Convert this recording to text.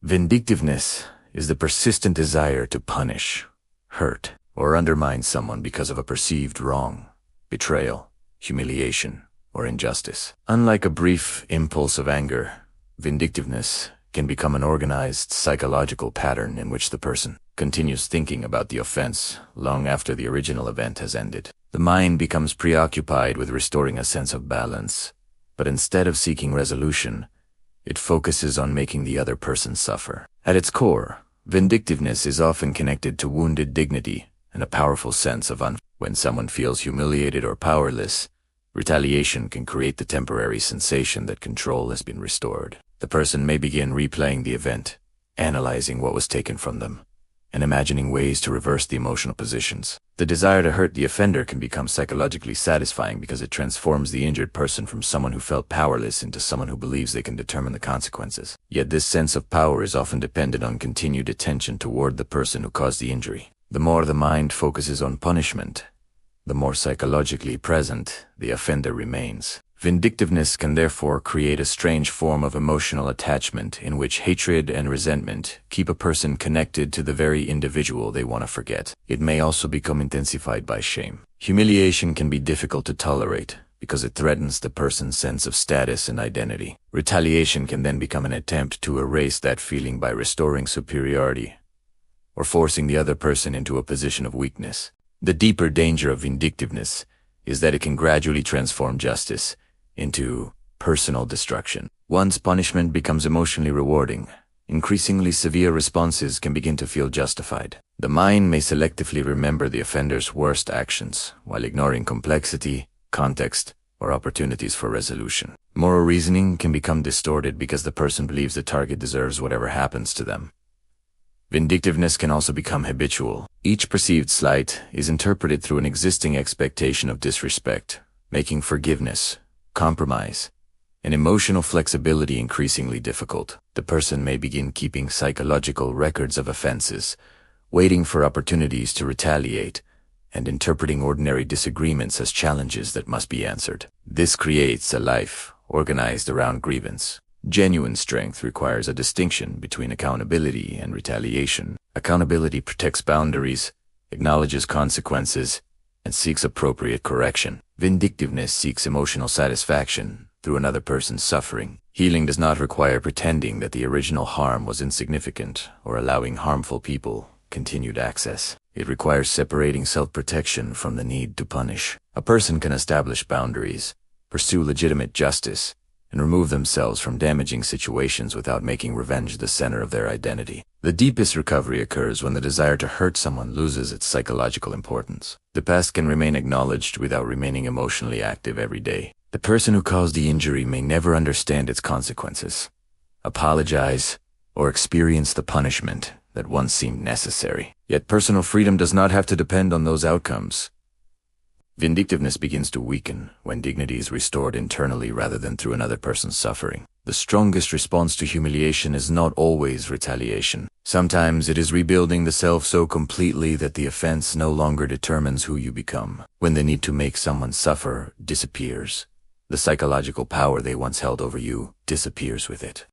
Vindictiveness is the persistent desire to punish, hurt, or undermine someone because of a perceived wrong, betrayal, humiliation, or injustice. Unlike a brief impulse of anger, vindictiveness can become an organized psychological pattern in which the person continues thinking about the offense long after the original event has ended. The mind becomes preoccupied with restoring a sense of balance, but instead of seeking resolution, it focuses on making the other person suffer. At its core, vindictiveness is often connected to wounded dignity and a powerful sense of when someone feels humiliated or powerless, retaliation can create the temporary sensation that control has been restored. The person may begin replaying the event, analyzing what was taken from them, and imagining ways to reverse the emotional positions. The desire to hurt the offender can become psychologically satisfying because it transforms the injured person from someone who felt powerless into someone who believes they can determine the consequences. Yet this sense of power is often dependent on continued attention toward the person who caused the injury. The more the mind focuses on punishment, the more psychologically present the offender remains. Vindictiveness can therefore create a strange form of emotional attachment in which hatred and resentment keep a person connected to the very individual they want to forget. It may also become intensified by shame. Humiliation can be difficult to tolerate because it threatens the person's sense of status and identity. Retaliation can then become an attempt to erase that feeling by restoring superiority or forcing the other person into a position of weakness. The deeper danger of vindictiveness is that it can gradually transform justice into personal destruction. Once punishment becomes emotionally rewarding, increasingly severe responses can begin to feel justified. The mind may selectively remember the offender's worst actions while ignoring complexity, context, or opportunities for resolution. Moral reasoning can become distorted because the person believes the target deserves whatever happens to them. Vindictiveness can also become habitual. Each perceived slight is interpreted through an existing expectation of disrespect, making forgiveness, compromise, and emotional flexibility increasingly difficult. The person may begin keeping psychological records of offenses, waiting for opportunities to retaliate, and interpreting ordinary disagreements as challenges that must be answered. This creates a life organized around grievance. Genuine strength requires a distinction between accountability and retaliation. Accountability protects boundaries, acknowledges consequences, and seeks appropriate correction. Vindictiveness seeks emotional satisfaction through another person's suffering. Healing does not require pretending that the original harm was insignificant or allowing harmful people continued access. It requires separating self-protection from the need to punish. A person can establish boundaries, pursue legitimate justice, and remove themselves from damaging situations without making revenge the center of their identity. The deepest recovery occurs when the desire to hurt someone loses its psychological importance. The past can remain acknowledged without remaining emotionally active every day. The person who caused the injury may never understand its consequences, apologize, or experience the punishment that once seemed necessary. Yet personal freedom does not have to depend on those outcomes. Vindictiveness begins to weaken when dignity is restored internally rather than through another person's suffering. The strongest response to humiliation is not always retaliation. Sometimes it is rebuilding the self so completely that the offense no longer determines who you become. When the need to make someone suffer disappears, the psychological power they once held over you disappears with it.